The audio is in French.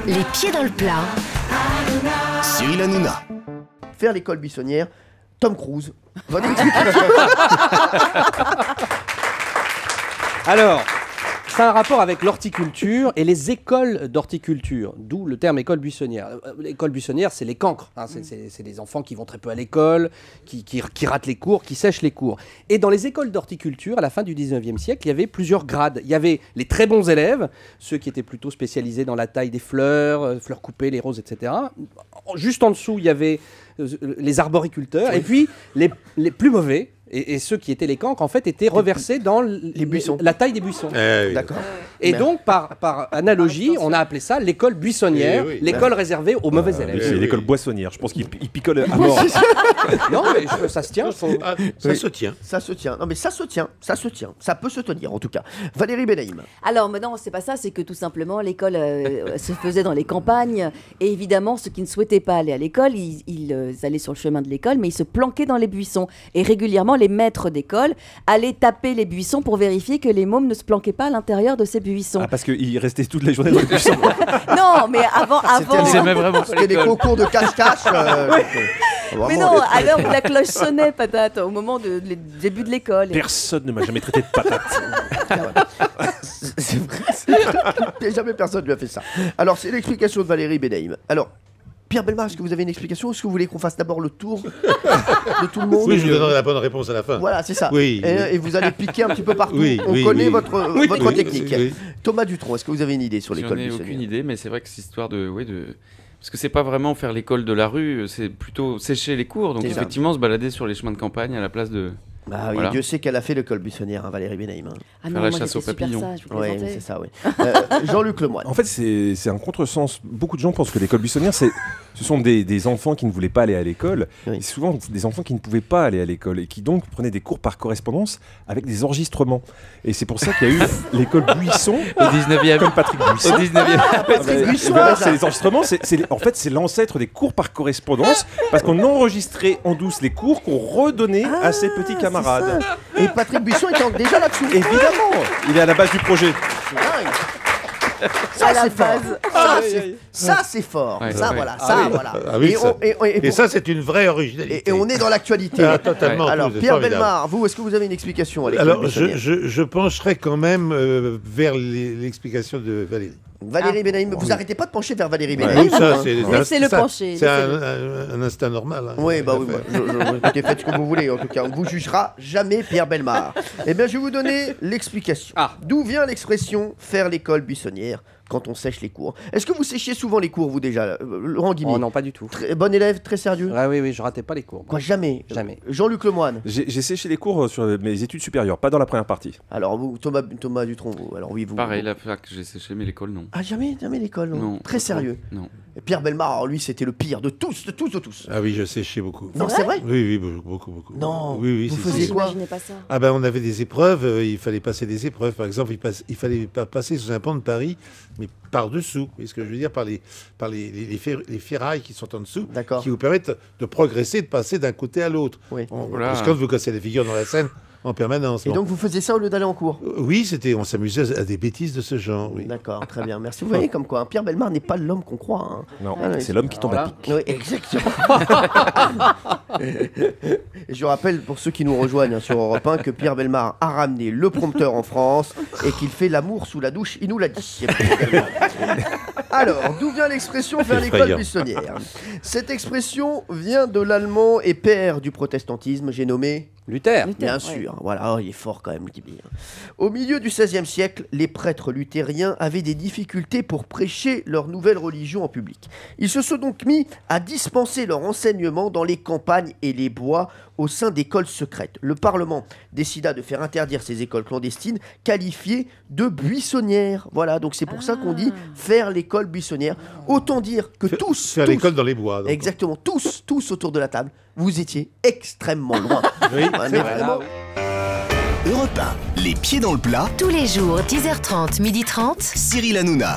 Les pieds dans le plat. Cyril Hanouna. Faire l'école buissonnière, Tom Cruise. Votre explication. Alors, ça a un rapport avec l'horticulture et les écoles d'horticulture, d'où le terme école buissonnière. L'école buissonnière, c'est les cancres, hein, c'est des enfants qui vont très peu à l'école, qui ratent les cours, qui sèchent les cours. Et dans les écoles d'horticulture, à la fin du 19e siècle, il y avait plusieurs grades. Il y avait les très bons élèves, ceux qui étaient plutôt spécialisés dans la taille des fleurs, fleurs coupées, les roses, etc. Juste en dessous, il y avait les arboriculteurs, et puis les plus mauvais, et ceux qui étaient les cancres, en fait, étaient reversés dans les buissons. La taille des buissons. Oui. D'accord. Et donc, par analogie, on a appelé ça l'école buissonnière, l'école réservée aux mauvais élèves. C'est l'école boissonnière. Je pense qu'il picole à mort. Non, mais ça se tient. Ça se tient. Ça se tient. Non, mais ça se tient. Ça se tient. Ça peut se tenir, en tout cas. Valérie Benaïm. Alors, mais non, c'est pas ça. C'est que tout simplement, l'école se faisait dans les campagnes. Et évidemment, ceux qui ne souhaitaient pas aller à l'école, ils allaient sur le chemin de l'école, mais ils se planquaient dans les buissons. Et régulièrement, les maîtres d'école allaient taper les buissons pour vérifier que les mômes ne se planquaient pas à l'intérieur de ces buissons. Ah, parce qu'ils restaient toute la journée dans les buissons. Non, mais avant. C'était des concours de cache-cache. Mais non, à l'heure où la cloche sonnait, patate, au moment du début de l'école. Personne ne m'a jamais traité de patate. C'est vrai. Jamais personne ne lui a fait ça. Alors, c'est l'explication de Valérie Benaïm. Alors, Pierre Bellemare, est-ce que vous avez une explication? Est-ce que vous voulez qu'on fasse d'abord le tour de tout le monde? Oui, je vous donnerai la bonne réponse à la fin. Voilà, c'est ça. Oui, et vous allez piquer un petit peu partout. On connaît votre technique. Thomas Dutronc, est-ce que vous avez une idée sur l'école buissonnière? J'en ai aucune idée, mais c'est vrai que cette histoire de... Parce que c'est pas vraiment faire l'école de la rue, c'est plutôt sécher les cours. Donc effectivement, se balader sur les chemins de campagne à la place de... Bah oui, Dieu sait qu'elle a fait l'école buissonnière, hein, Valérie Benaïm. Ah non, la moi, chasse aux papillons. Oui, c'est ça, oui. Jean-Luc Lemoyne. En fait, c'est un contresens. Beaucoup de gens pensent que l'école buissonnière, ce sont des enfants qui ne voulaient pas aller à l'école. Oui. Et souvent, des enfants qui ne pouvaient pas aller à l'école et qui donc prenaient des cours par correspondance avec des enregistrements. Et c'est pour ça qu'il y a eu l'école Buisson. Au 19e. Comme Patrick Buisson. Au 19e. C'est les enregistrements, en fait, c'est l'ancêtre des cours par correspondance parce qu'on enregistrait en douce les cours qu'on redonnait à ses petits camarades. Et Patrick Buisson était déjà là-dessous. Évidemment, il est à la base du projet. Ça, c'est fort. Ça, c'est fort. Ça, voilà. Ah oui, et ça, c'est une vraie originalité. Et on est dans l'actualité. Totalement. Alors, Pierre Bellemare, vous, est-ce que vous avez une explication à l'école Alors, buissonnière? je pencherai quand même vers l'explication de Valérie. Valérie Benaïm, vous arrêtez pas de pencher vers Valérie Benaïm. C'est le pencher. C'est un instinct normal. Hein, oui, bah oui. Écoutez, faites ce que vous voulez. En tout cas, on ne vous jugera jamais, Pierre Bellemare. Eh bien, je vais vous donner l'explication. D'où vient l'expression faire l'école buissonnière quand on sèche les cours? Est-ce que vous séchiez souvent les cours, vous, déjà, Laurent Guimard? Oh non, pas du tout. Bon élève, très sérieux? Ah oui, je ratais pas les cours. Quoi, jamais? Jamais. Jean-Luc Lemoyne? J'ai séché les cours sur mes études supérieures, pas dans la première partie. Alors, vous, Thomas Dutronc, vous? Alors, oui, vous. Pareil, la fac, j'ai séché, mais l'école, non. Ah, jamais l'école, non? Non. Très sérieux? Non. Et Pierre Bellemare, alors, lui, c'était le pire de tous. Ah oui, je séchais beaucoup. Non, c'est vrai? Oui, beaucoup. Non. Oui, vous faisiez quoi? J'imaginais pas ça. Ah ben, on avait des épreuves, il fallait passer des épreuves. Par exemple, il fallait pas passer sous un pont de Paris, mais par-dessous. Vous voyez ce que je veux dire? Par les ferrailles qui sont en dessous, qui vous permettent de progresser, de passer d'un côté à l'autre. Oui. Parce que quand vous cassez les figures dans la scène en permanence. Et donc vous faisiez ça au lieu d'aller en cours? Oui, on s'amusait à des bêtises de ce genre. Oui. D'accord, très bien, merci. Vous voyez comme quoi, Pierre Bellemare n'est pas l'homme qu'on croit. Hein. Non, c'est l'homme qui tombe à pic. Oui, exactement. Et je rappelle pour ceux qui nous rejoignent sur Europe 1 que Pierre Bellemare a ramené le prompteur en France et qu'il fait l'amour sous la douche, il nous l'a dit. Alors, d'où vient l'expression faire l'école buissonnière? Cette expression vient de l'allemand et père du protestantisme, j'ai nommé Luther. Bien sûr, voilà, il est fort quand même, Gibi. Au milieu du XVIe siècle, les prêtres luthériens avaient des difficultés pour prêcher leur nouvelle religion en public. Ils se sont donc mis à dispenser leur enseignement dans les campagnes et les bois au sein d'écoles secrètes. Le Parlement décida de faire interdire ces écoles clandestines qualifiées de buissonnières. Voilà, donc c'est pour ça qu'on dit faire l'école buissonnière. Autant dire que tous... Faire l'école dans les bois. Donc. Exactement, tous autour de la table, vous étiez extrêmement loin. Oui, c'est vraiment... Europe 1, les pieds dans le plat. Tous les jours, 10h30, 12h30. Cyril Hanouna.